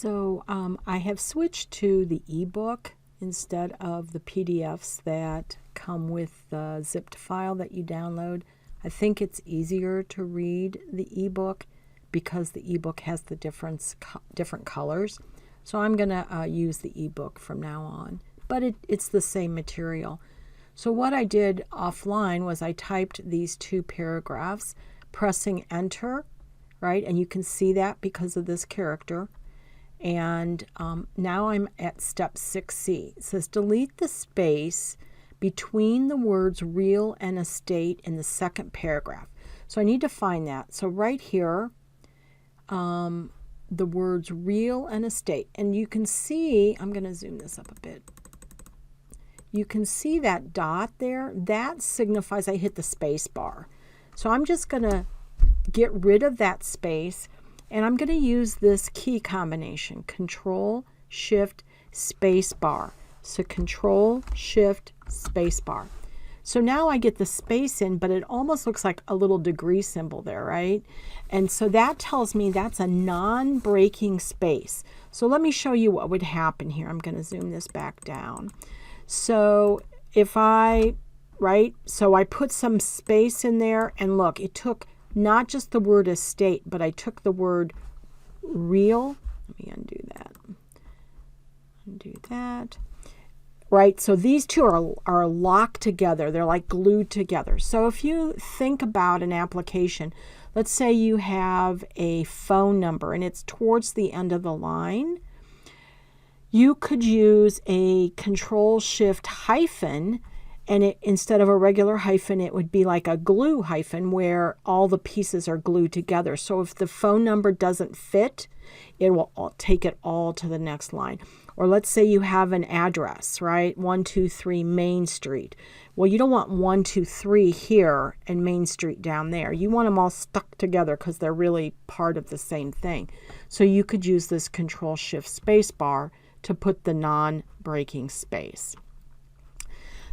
So I have switched to the ebook instead of the PDFs that come with the zipped file that you download. I think it's easier to read the ebook because the ebook has the different colors. So I'm going to use the ebook from now on, but it's the same material. So what I did offline was I typed these two paragraphs, pressing enter, right? And you can see that because of this character. And now I'm at step 6C. It says delete the space between the words real and estate in the second paragraph. So I need to find that. So right here, the words real and estate. And you can see, I'm going to zoom this up a bit. You can see that dot there. That signifies I hit the space bar. So I'm just going to get rid of that space. And I'm going to use this key combination, Control, Shift, Space Bar. So Control, Shift, Space Bar. So now I get the space in, but it almost looks like a little degree symbol there, right? And so that tells me that's a non-breaking space. So let me show you what would happen here. I'm going to zoom this back down. So if I put some space in there, and look, it took not just the word estate, but I took the word real. Let me undo that. Undo that. Right, so these two are locked together. They're like glued together. So if you think about an application, let's say you have a phone number and it's towards the end of the line. You could use a Control-Shift hyphen, and instead of a regular hyphen, it would be like a glue hyphen where all the pieces are glued together. So if the phone number doesn't fit, it will take it all to the next line. Or let's say you have an address, right? 123 Main Street. Well, you don't want 123 here and Main Street down there. You want them all stuck together because they're really part of the same thing. So you could use this Control-Shift space bar to put the non-breaking space.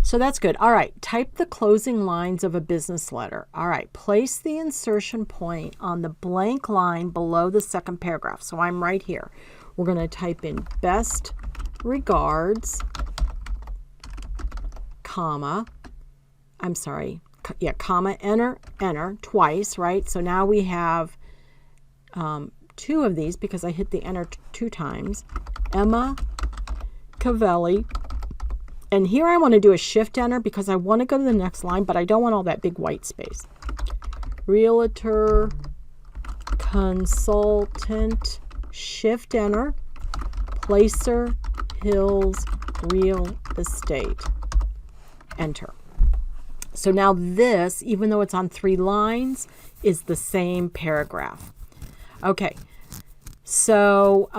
So that's good. All right, type the closing lines of a business letter. All right, place the insertion point on the blank line below the second paragraph. So I'm right here. We're going to type in best regards, comma, comma, enter twice, right? So now we have two of these because I hit the enter two times. Emma Cavelli. And here I want to do a shift enter because I want to go to the next line, but I don't want all that big white space. Realtor, consultant, shift enter, Placer, Hills, Real Estate, enter. So now this, even though it's on 3 lines, is the same paragraph. Okay. So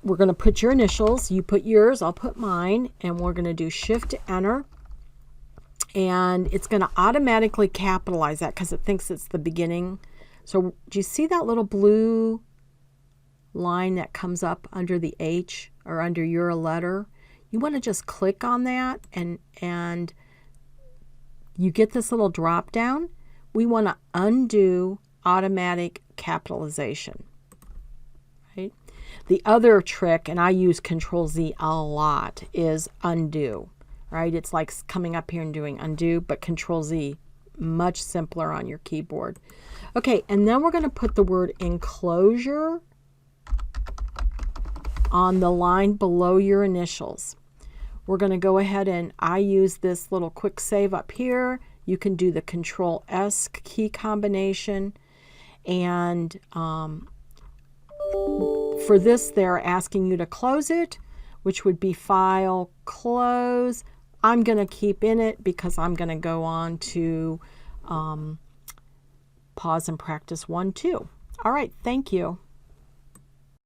we're going to put your initials. You put yours, I'll put mine, and we're going to do shift enter. And it's going to automatically capitalize that because it thinks it's the beginning. So do you see that little blue line that comes up under the H or under your letter? You want to just click on that and you get this little drop down. We want to undo automatic capitalization. Right? The other trick, and I use Control-Z a lot, is undo. Right? It's like coming up here and doing undo, but Control-Z, much simpler on your keyboard. Okay, and then we're going to put the word enclosure on the line below your initials. We're going to go ahead and I use this little quick save up here. You can do the Control-S key combination, and for this, they're asking you to close it, which would be File, Close. I'm going to keep in it because I'm going to go on to Pause and Practice 1, 2. All right, thank you.